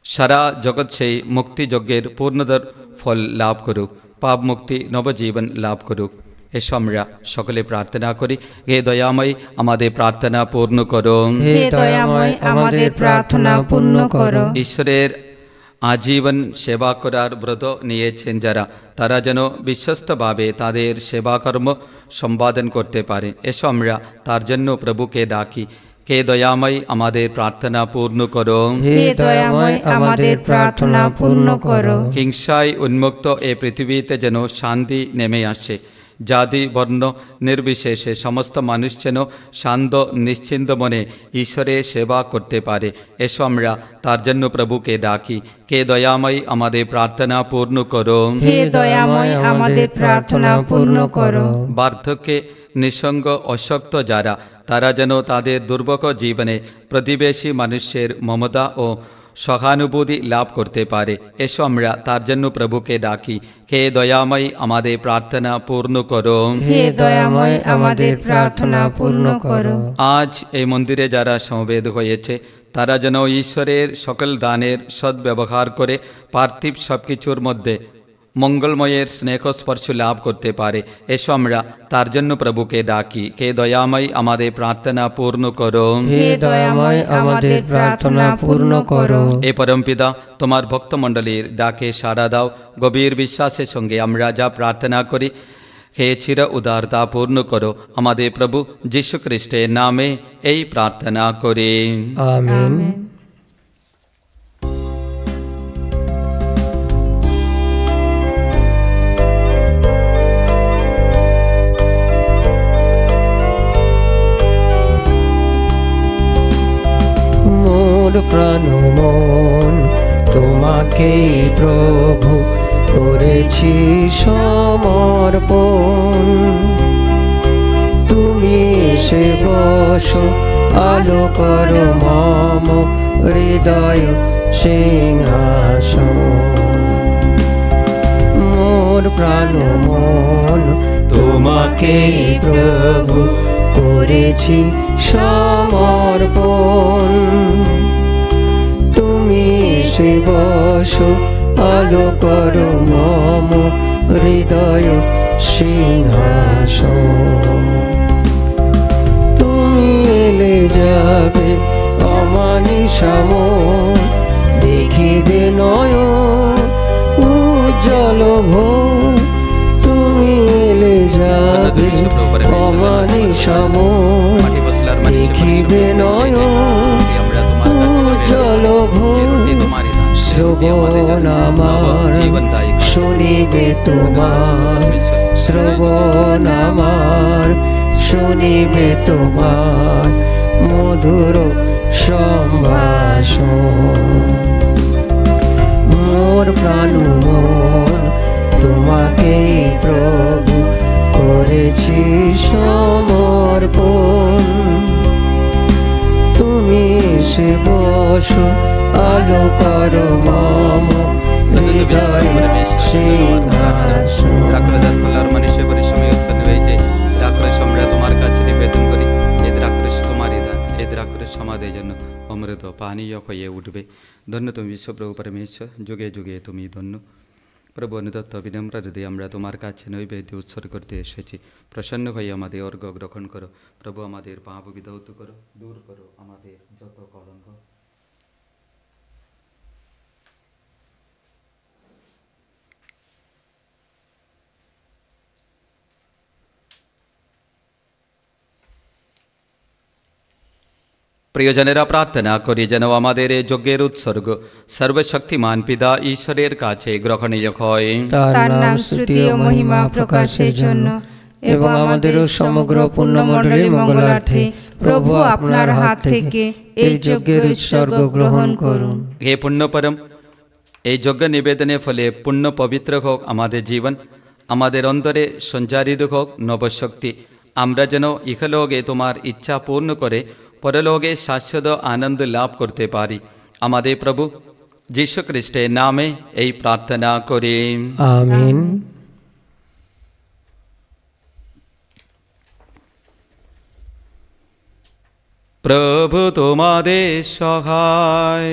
Speaker 2: সারা জগৎ সেই মুক্তিযজ্ঞের পূর্ণতর ফল লাভ করুক, পাপ মুক্তি, নবজীবন লাভ করুক। এসো আমরা সকলে প্রার্থনা করি। হে দয়াময় আমাদের প্রার্থনা পূর্ণ করো।
Speaker 3: হে দয়াময় আমাদের প্রার্থনা পূর্ণ করো।
Speaker 2: ঈশ্বরের আজীবন সেবা করার ব্রত নিয়েছেন যারা, তারা যেন বিশ্বস্তভাবে তাদের সেবাকর্ম সম্পাদন করতে পারে। এসো আমরা তার জন্য প্রভুকে ডাকি। হে দয়াময় আমাদের প্রার্থনা পূর্ণ করো।
Speaker 1: হে দয়াময় আমাদের প্রার্থনা পূর্ণ করো।
Speaker 2: হিংসায় উন্মুক্ত এ পৃথিবীতে যেন শান্তি নেমে আসে। জাতি বর্ণ নির্বিশেষে সমস্ত মানুষ যেন শান্ত নিশ্চিন্ত মনে ঈশ্বরের সেবা করতে পারে। এসো আমরা তার জন্য প্রভুকে ডাকি। কে দয়াময় আমাদের প্রার্থনা পূর্ণ করো।
Speaker 3: হে দয়াময় আমাদের প্রার্থনা পূর্ণ করো।
Speaker 2: বার্ধক্যে নিঃসঙ্গ অশক্ত যারা, তারা যেন তাদের দুর্ভোগ জীবনে প্রতিবেশী মানুষের মমতা ও সহানুভূতি লাভ করতে পারে। এসো আমরা তার জন্য প্রভুকে ডাকি। হে দয়াময় আমাদের প্রার্থনা পূর্ণ করো।
Speaker 3: হে দয়াময় আমাদের প্রার্থনা পূর্ণ করো।
Speaker 2: আজ এই মন্দিরে যারা সমবেত হয়েছে, তারা যেন ঈশ্বরের সকল দানের সদ্ব্যবহার করে পার্থিব সব কিছুর মধ্যে মঙ্গলময়ের স্নেহস্পর্শ লাভ করতে পারে। এসো আমরা তার জন্য প্রভুকে ডাকি। হে দয়াময় আমাদের প্রার্থনা পূর্ণ করো।
Speaker 1: হে দয়াময় আমাদের প্রার্থনা পূর্ণ করো।
Speaker 2: এ পরমপিতা, তোমার ভক্তমণ্ডলীর ডাকে সাড়া দাও। গভীর বিশ্বাসের সঙ্গে আমরা যা প্রার্থনা করি, হে চির উদারতা পূর্ণ করো। আমাদের প্রভু যীশু খ্রিস্টের নামে এই প্রার্থনা করি।
Speaker 1: আমিন। মোর প্রাণ মন তোমাকে প্রভু করেছি সমর্পণ। তুমি এসে বসো, আলো করো মম হৃদয় সিংহাসন। মোর প্রাণ মন তোমাকে প্রভু করেছি সমর্পণ। তুমি এসে বসো, আলো করো মম হৃদয় সিংহাসন। তুমি এলে যাবে অমানিসা মন, দেখিবে নয়ন উজ্জ্বল ভোর। তুমি এলে যাবে অমানিসা মন, দেখিবে নয়ন উজ্জ্বল ভোর। শ্রবণ আমার শুনিবে তোমার, শ্রবণ আমার শুনিবে তোমার মধুর সম্ভাষণ। মোর প্রাণ মন তোমাকে প্রভু করেছি সমর্পণ। তুমি এসে বসো, আলো করো মম হৃদয় সিংহাসন।
Speaker 2: মনুষ্য পরিশ্রমে উৎপন্ন হয়েছে রাক্ষস আমরা তোমার কাছে নিবেদন করি। এদের রাক্ষস তোমারই দান, এদের রাক্ষস সমাধের জন্য অমৃত পানীয় হয়ে উঠবে। ধন্য তুমি বিশ্বপ্রভু পরমেশ্বর, যুগে যুগে তুমি ধন্য। প্রভু অনুদত্ত বিনম্র হৃদয়ে আমরা তোমার কাছে নৈবেদ্য উৎসর্গ করতে এসেছি। প্রসন্ন হয়ে আমাদের অর্ঘ গ্রহণ করো। প্রভু আমাদের পাপ বিধৌত করো, দূর করো আমাদের যত কলঙ্ক। প্রিয়জনেরা, প্রার্থনা করি যেন আমাদের এই যজ্ঞের উৎসর্গ সর্বশক্তিমান পিতা ঈশ্বরের কাছে গ্রহণীয় হয়।
Speaker 3: তার নাম স্তুতি ও মহিমা প্রকাশের জন্য এবং আমাদেরও সমগ্র পুণ্যমণ্ডলীর মঙ্গলার্থে প্রভু আপনার হাত থেকে এই যজ্ঞের উৎসর্গ গ্রহণ করুন।
Speaker 2: হে পুণ্যপরম, এই যজ্ঞ নিবেদনের ফলে পুণ্য পবিত্র হোক আমাদের জীবন, আমাদের অন্তরে সঞ্চারিত হোক নবশক্তি। আমরা যেন ইহলোকে তোমার ইচ্ছা পূর্ণ করে পরলোকে শাশ্বত আনন্দ লাভ করতে পারি। আমাদের প্রভু যীশু খ্রিস্টের নামে এই প্রার্থনা করি।
Speaker 1: আমিন।
Speaker 2: প্রভু তোমাদের সহায়।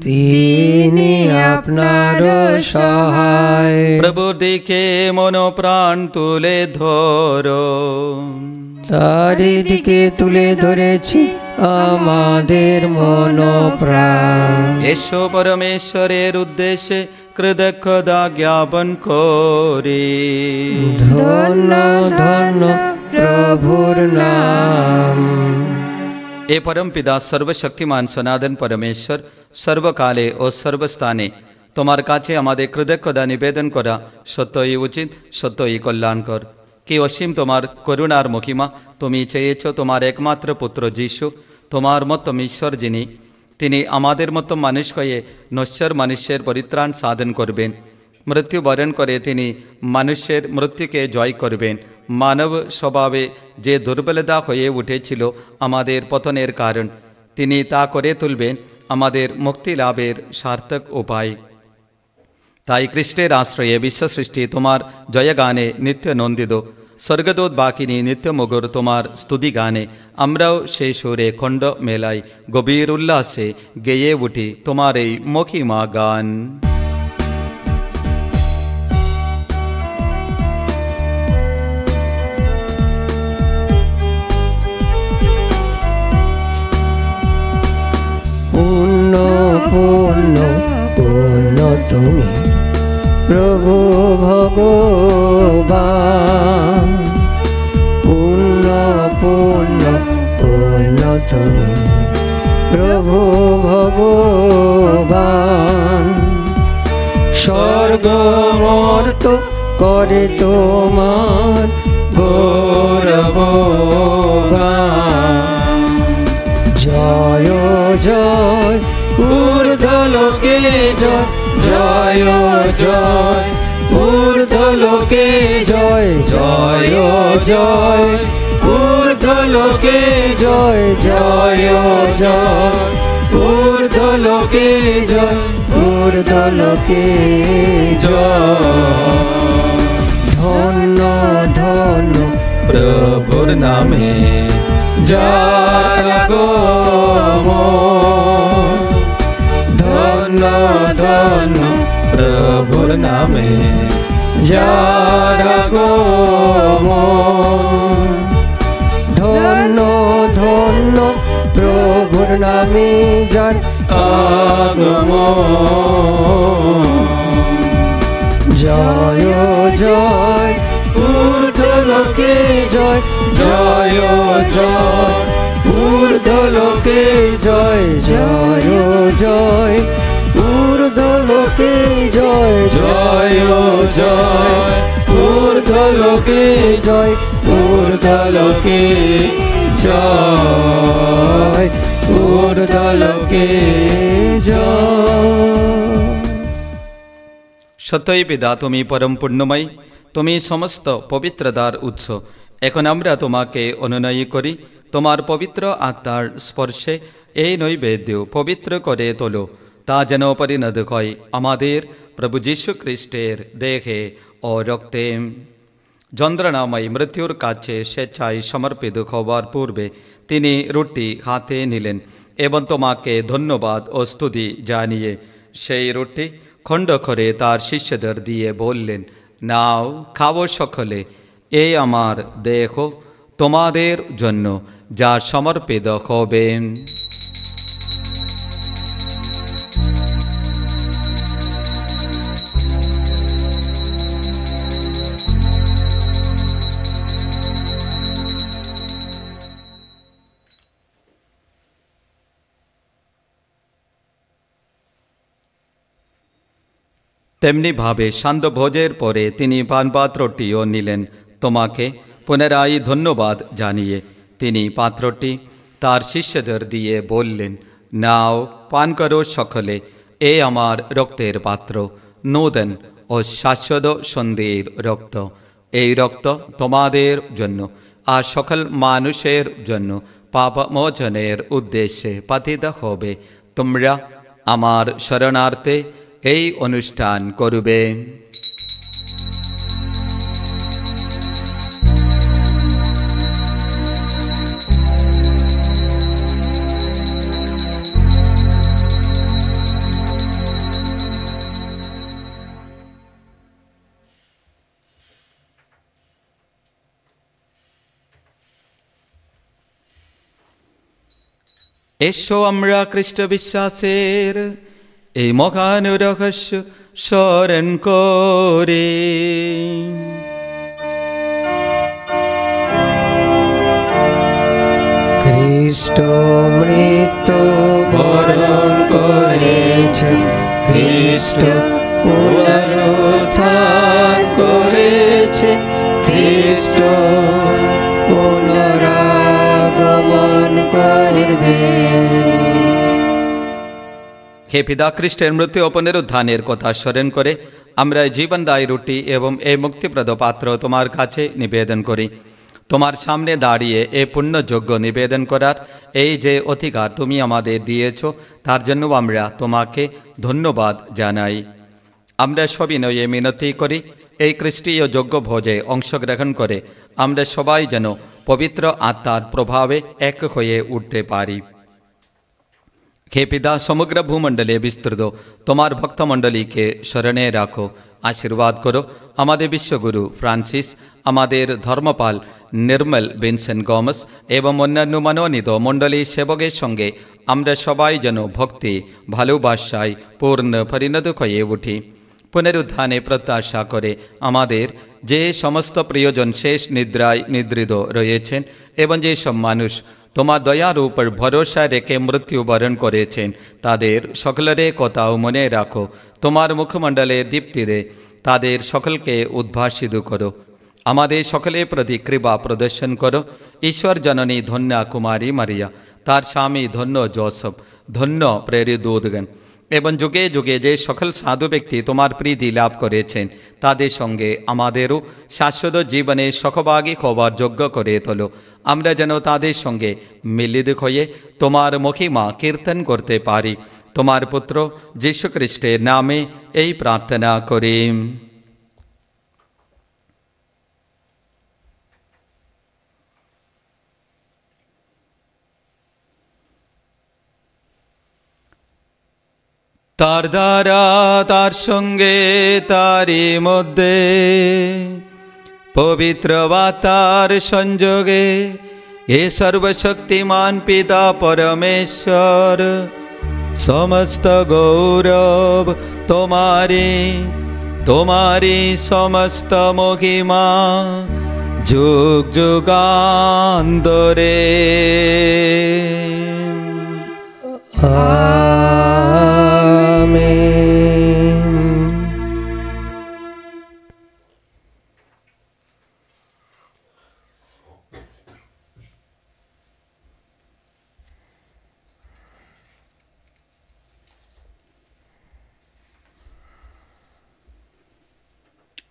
Speaker 1: তিনি আপনার সহায়।
Speaker 2: প্রভুর দিকে মন প্রাণ তুলে ধরো।
Speaker 1: তার দিকে তুলে ধরেছি আমাদের মন প্রাণ।
Speaker 2: এসো পরমেশ্বরের উদ্দেশ্যে কৃতজ্ঞতা জ্ঞাপন করি।
Speaker 1: ধন্য ধন্য প্রভুর নাম।
Speaker 2: এ পরম পিতা সর্বশক্তিমান সনাতন পরমেশ্বর, সর্বকালে ও সর্বস্থানে তোমার কাছে আমাদের কৃতজ্ঞতা নিবেদন করা সত্যই উচিত, সত্যই কল্যাণকর। কি অসীম তোমার করুণার মহিমা! তুমি চেয়েছ তোমার একমাত্র পুত্র যীশু, তোমার মতো ঈশ্বর যিনি, তিনি আমাদের মতো মানুষ হয়ে নশ্বর মানুষের পরিত্রাণ সাধন করবেন। মৃত্যুবরণ করে তিনি মানুষের মৃত্যুকে জয় করবেন। মানব স্বভাবে যে দুর্বলতা হয়ে উঠেছিল আমাদের পতনের কারণ, তিনি তা করে তুলবেন আমাদের মুক্তি লাভের সার্থক উপায়। তাই খ্রিস্টের আশ্রয়ে বিশ্বসৃষ্টি তোমার জয়গানে নিত্য নন্দিত। স্বর্গদূত বাকিনী নিত্য মুগুর তোমার স্তুতি গানে। আমরাও সেই সুরে খণ্ড মেলাই গভীর উল্লাসে গেয়ে উঠি তোমার এই মহিমা গান।
Speaker 1: পূর্ণ পূর্ণ পূর্ণ তুমি প্রভু ভগবান। পূর্ণ পূর্ণ পূর্ণ তুমি প্রভু ভগবান। স্বর্গ মর্ত করে তোমার গৌরবগান। জয় জয় ঊর্ধ্বলোকে জয়, জয় জয় ঊর্ধ্বলোকে জয়, জয় জয় ঊর্ধ্বলোকে জয়, জয় জয় ঊর্ধ্বলোকে জয়, ঊর্ধ্বলোকে জয়। ধন্য ধন্য
Speaker 2: প্রভুর নামে
Speaker 1: যার আগমন। ধন্য ধন্য
Speaker 2: প্রভুর নামে
Speaker 1: যার আগমন। ধন্য ধন্য প্রভুর নামে যার আগমন। জয় জয় ঊর্ধ্বলোকে জয়, জয় জয় ঊর্ধ্বলোকে জয়, জয় জয় ঊর্ধ্বলোকে জয়, জয় জয় ঊর্ধ্বলোকে জয়, ঊর্ধ্বলোকে জয়, ঊর্ধ্বলোকে জয়।
Speaker 2: সত্যই পিতা, তুমি পরম পুণ্যময়, তুমি সমস্ত পবিত্রতার উৎস। এখন আমরা তোমাকে অনুনয় করি, তোমার পবিত্র আত্মার স্পর্শে এই নৈবেদ্য পবিত্র করে তোলো। তা যেন পরিণত হয় আমাদের প্রভু যীশু খ্রিস্টের দেহে ও রক্তে। যন্ত্রণাময় মৃত্যুর কাছে স্বেচ্ছায় সমর্পিত হওয়ার পূর্বে তিনি রুটি হাতে নিলেন এবং তোমাকে ধন্যবাদ ও স্তুতি জানিয়ে সেই রুটি খণ্ড করে তার শিষ্যদের দিয়ে বললেন, নাও, খাও সকলে, এই আমার দেহ তোমাদের জন্য যা সমর্পিত হবে। তেমনিভাবে সান্ধ্য ভোজের পরে তিনি পানপাত্রটিও নিলেন। তোমাকে পুনরায় ধন্যবাদ জানিয়ে তিনি পাত্রটি তার শিষ্যদের দিয়ে বললেন, নাও, পান করো সকলে, এ আমার রক্তের পাত্র, নূতন ও শাশ্বত সন্ধির রক্ত। এই রক্ত তোমাদের জন্য আর সকল মানুষের জন্য পাপমোচনের উদ্দেশ্যে পাতিত হবে। তোমরা আমার শরণার্থে এই অনুষ্ঠান করবে। এসো আমরা খ্রিস্ট বিশ্বাসের এই মহান রহস্য স্মরণ করি।
Speaker 1: খ্রিস্ট মৃত্যু বরণ করেছেন, খ্রিস্ট পুনরুত্থান করেছেন, খ্রিস্ট পুনরাগমন করবেন।
Speaker 2: হে পিতা, খ্রিস্টের মৃত্যু ও পুনরুত্থানের কথা স্মরণ করে আমরা জীবনদায়ী রুটি এবং এই মুক্তিপ্রদ পাত্র তোমার কাছে নিবেদন করি। তোমার সামনে দাঁড়িয়ে এ পুণ্যযজ্ঞ নিবেদন করার এই যে অধিকার তুমি আমাদের দিয়েছ, তার জন্য আমরা তোমাকে ধন্যবাদ জানাই। আমরা সবিনয়ে মিনতি করি এই খ্রিস্টীয় যজ্ঞ ভোজে অংশগ্রহণ করে আমরা সবাই যেন পবিত্র আত্মার প্রভাবে এক হয়ে উঠতে পারি। হে পিতা, সমগ্র ভূমণ্ডলে বিস্তৃত তোমার ভক্তমণ্ডলীকে স্মরণে রাখো, আশীর্বাদ করো। আমাদের বিশ্বগুরু ফ্রান্সিস, আমাদের ধর্মপাল নির্মল ভিনসেন্ট গমস এবং অন্যান্য মনোনীত মণ্ডলী সেবকের সঙ্গে আমরা সবাই যেন ভক্তি ভালোবাসায় পূর্ণ পরিণত হয়ে উঠি। পুনরুত্থানে প্রত্যাশা করে আমাদের যে সমস্ত প্রিয়জন শেষ নিদ্রায় নিদ্রিত রয়েছেন এবং যেসব মানুষ তোমার দয়ার উপর ভরসা রেখে মৃত্যুবরণ করেছেন, তাদের সকলের কথাও মনে রাখো। তোমার মুখমণ্ডলের দীপ্তিতে তাদের সকলকে উদ্ভাসিত করো। আমাদের সকলের প্রতি কৃপা প্রদর্শন করো। ঈশ্বর জননী ধন্য কুমারী মারিয়া, তার স্বামী ধন্য জোসেফ, ধন্য প্রেরিত দূতগণ এবং যুগে যুগে যে সকল সাধু ব্যক্তি তোমার প্রীতি লাভ করেছেন, তাদের সঙ্গে আমাদেরও শাশ্বত জীবনে সহভাগী হবার যোগ্য করে তোলো। আমরা যেন তাদের সঙ্গে মিলিত হয়ে তোমার মহিমা কীর্তন করতে পারি। তোমার পুত্র যীশু খ্রিস্টের নামে এই প্রার্থনা করি। তার দ্বারা, তার সঙ্গে, তারই মধ্যে পবিত্র আত্মার সংযোগে এ সর্বশক্তিমান পিতা পরমেশ্বর সমস্ত গৌরব তোমারি, তোমারি সমস্ত মহিমা যুগ যুগান্তরে।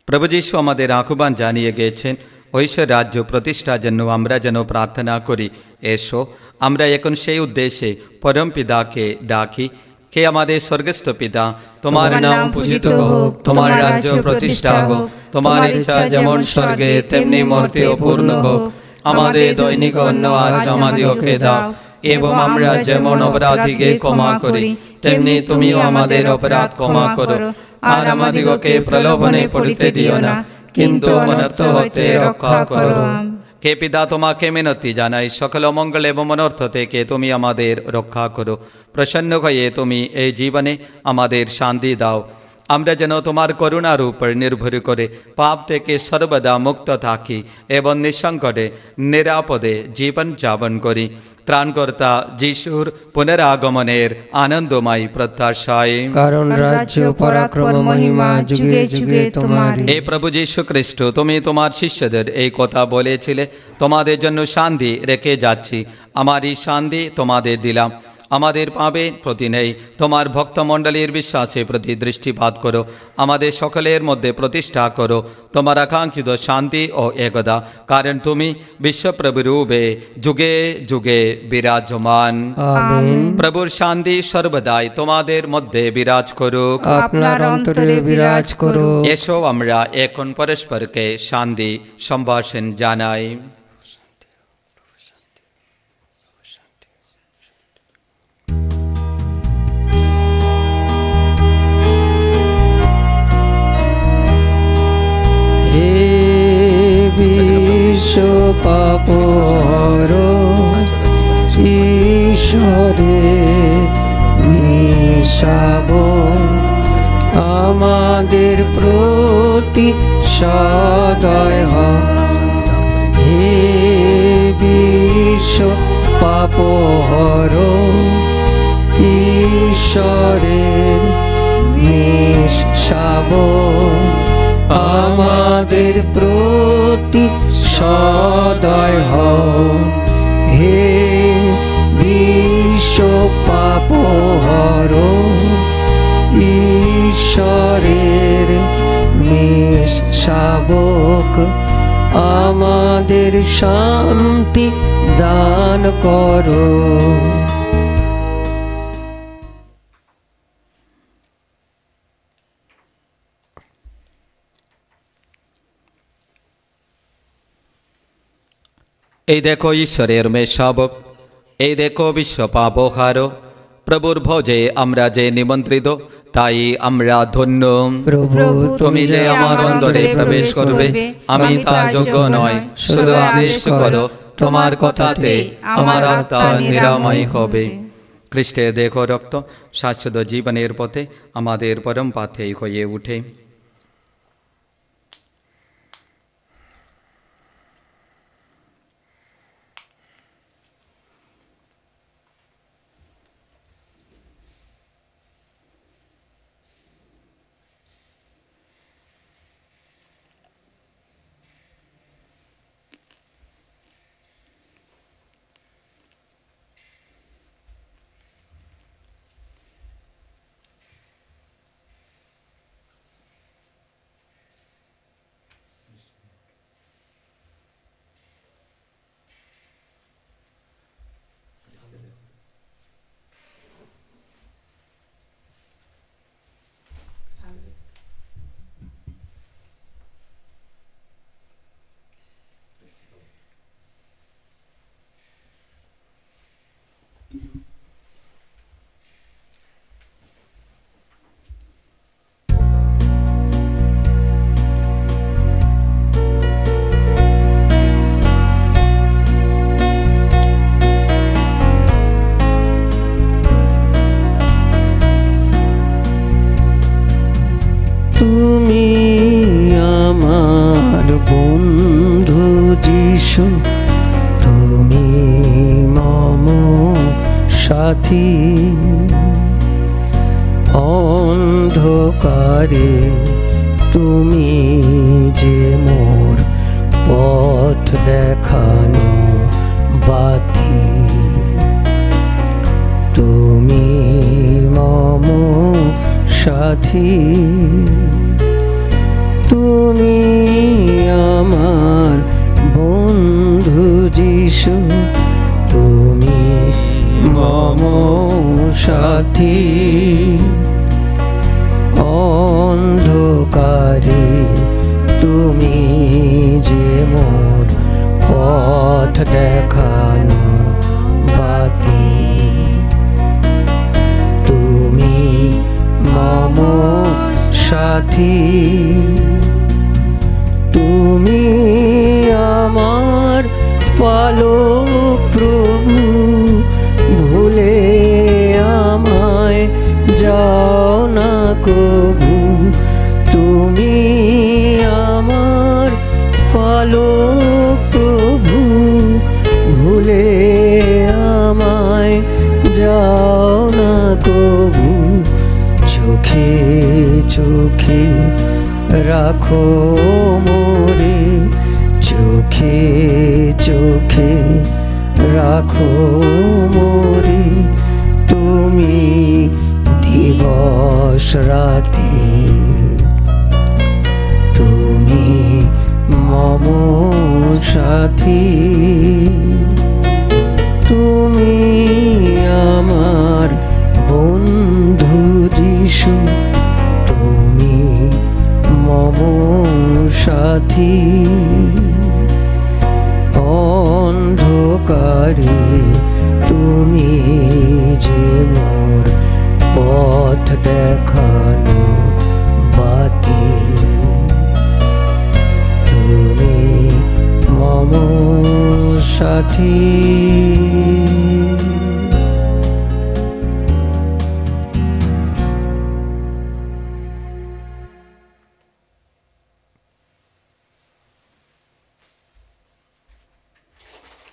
Speaker 2: প্রভু যীশু আমাদের আহ্বান জানিয়ে গিয়েছেন, ঐশ্বর রাজ্য প্রতিষ্ঠার জন্য আমরা যেন প্রার্থনা করি। এসো আমরা এখন সেই উদ্দেশ্যে পরম পিতাকে ডাকি। হে আমাদের স্বর্গস্থ পিতা, তোমার নাম পূজিত হোক, তোমার রাজ্য প্রতিষ্ঠা হোক, তোমার ইচ্ছা যেমন স্বর্গে তেমনি মর্তেও পূর্ণ হোক। আমাদের দৈনিক অন্ন আজ আমাদিগকে দাও, এবং আমরা যেমন অপরাধীকে ক্ষমা করি, তেমনি তুমিও আমাদের অপরাধ ক্ষমা করো। আর আমাদিগকে প্রলোভনে পড়িতে দিও না, কিন্তু অনর্থ হতে রক্ষা করো। হে পিতা, তোমাকে মিনতি জানাই, সকল অমঙ্গল এবং অনর্থ থেকে তুমি আমাদের রক্ষা করো। প্রসন্ন হয়ে তুমি এই জীবনে আমাদের শান্তি দাও। আমরা যেন তোমার করুণার উপর নির্ভর করে পাপ থেকে সর্বদা মুক্ত থাকি এবং নিঃসংকটে নিরাপদে জীবন যাপন করি। ত্রাণকর্তা যিশুর পুনরাগমনের আনন্দময় প্রত্যাশায়,
Speaker 1: কারণ রাজ্য পরাক্রম মহিমা যুগে যুগে তোমার।
Speaker 2: হে প্রভু যীশু খ্রিস্ট, তুমি তোমার শিষ্যদের এই কথা বলেছিলে, তোমাদের জন্য শান্তি রেখে যাচ্ছি, আমার এই শান্তি তোমাদের দিলাম। আমাদের পাবে প্রতি নেই, তোমার ভক্তমণ্ডলীর বিশ্বাসের প্রতি দৃষ্টিপাত করো। আমাদের সকলের মধ্যে প্রতিষ্ঠা করো তোমার আকাঙ্ক্ষিত শান্তি ও একতা, কারণ তুমি বিশ্বপ্রভু রূপে যুগে যুগে বিরাজমান।
Speaker 1: আমেন।
Speaker 2: প্রভুর শান্তি সর্বদাই তোমাদের মধ্যে বিরাজ করুক,
Speaker 1: আপনার অন্তরে বিরাজ করুক।
Speaker 2: এসো আমরা এখন পরস্পরকে শান্তি সম্ভাষণ জানাই।
Speaker 1: পাপহর ঈশ্বরে মিশাবো, আমাদের প্রতি সদয় হও। হে বিশ্ব পাপহরণ, ঈশ্বরের মিশাবো, আমাদের প্রতি সদয় হও। হে বিশ্ব পাপহরণ, ঈশ্বরের মেষশাবক, আমাদের শান্তি দান করো।
Speaker 2: এই দেখো ঈশ্বরের মেষশাবক, এই দেখো বিশ্ব পাপহারো। প্রভুর ভোজে আমরা যে নিমন্ত্রিত, তাই আমরা ধন্য।
Speaker 1: প্রভু,
Speaker 2: তুমি যে আমার অন্তরে প্রবেশ করবে, আমি তার যোগ্য নয়, শুধু আদেশ করো, তোমার কথাতে আমার আত্মা নিরাময় হবে। খ্রিস্টের দেহ রক্ত শাশ্বত জীবনের পথে আমাদের পরম পাথেয় হয়ে উঠে।
Speaker 1: তুমি আমার বন্ধু যিশু, তুমি মম সাথী। অন্ধকারে তুমি যে মোর পথ দেখানো বাতি, তুমি মম সাথী। তুমি আমার বন্ধু যিশু, তুমি মম সাথী। অন্ধকারে তুমি যে মোর পথ দেখানো বাতি, তুমি মম সাথী। তুমি আমার পালক প্রভু, ভুলে আমায় যাও না কভু। তুমি আমার পালক প্রভু, ভুলে আমায় যাও না কভু। চোখে চোখে রাখো মোরে, চোখে চোখে রাখো মোরে। তুমি দিবস রাতে, তুমি মম সাথী। তুমি আমার বন্ধু যিশু, তুমি মম সাথী। অন্ধকারে তুমি যে মোর পথ দেখানো বাতি, তুমি মম সাথী।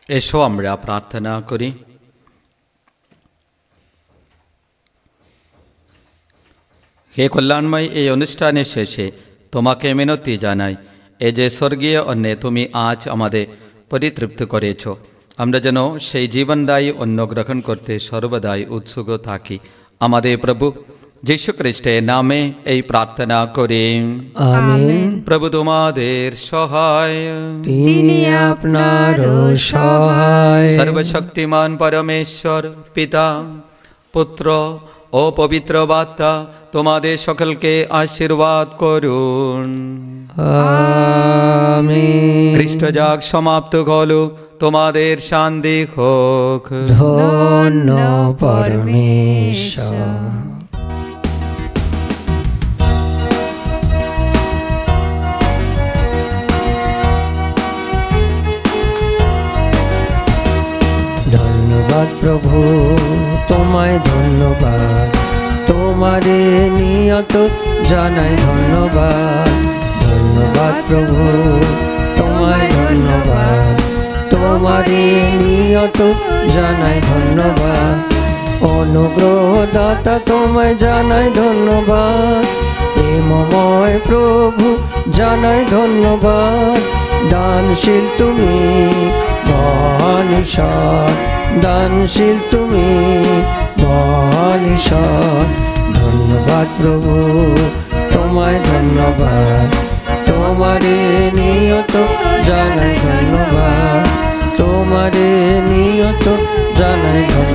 Speaker 2: এসো আমরা প্রার্থনা করি। হে কল্যাণময়, এই অনুষ্ঠানের শেষে তোমাকে মিনতি জানাই, এই যে স্বর্গীয় অন্নে তুমি আজ আমাদের পরিতৃপ্ত করেছ, আমরা যেন সেই জীবনদায়ী অন্ন গ্রহণ করতে সর্বদাই উৎসুক থাকি। আমাদের প্রভু যীশু খ্রিস্টের নামে এই প্রার্থনা করি,
Speaker 1: আমেন।
Speaker 2: প্রভু তোমাদের সহায়,
Speaker 1: তিনি আপনার সহায়।
Speaker 2: সর্বশক্তিমান পরমেশ্বর পিতা, পুত্র ও পবিত্র বার্তা তোমাদের সকলকে আশীর্বাদ করুন।
Speaker 1: আমেন।
Speaker 2: খ্রিস্ট যাগ সমাপ্ত হলো, তোমাদের শান্তি হোক।
Speaker 1: ধন্য পরমেশ্বর। ধন্যবাদ প্রভু, তোমায় ধন্যবাদ, তোমারে নিয়ত জানাই ধন্যবাদ। ধন্যবাদ প্রভু, তোমায় ধন্যবাদ, তোমারে নিয়ত জানাই ধন্যবাদ। অনুগ্রহদাতা তোমায় জানাই ধন্যবাদ, প্রেমময় প্রভু জানাই ধন্যবাদ। দানশীল তুমি মহান ঈশ্বর, দানশীল তুমি মহান ঈশ্বর। ধন্যবাদ প্রভু, তোমায় ধন্যবাদ, তোমারে নিয়ত জানাই ধন্যবাদ, তোমারে নিয়ত জানাই ধন্যবাদ।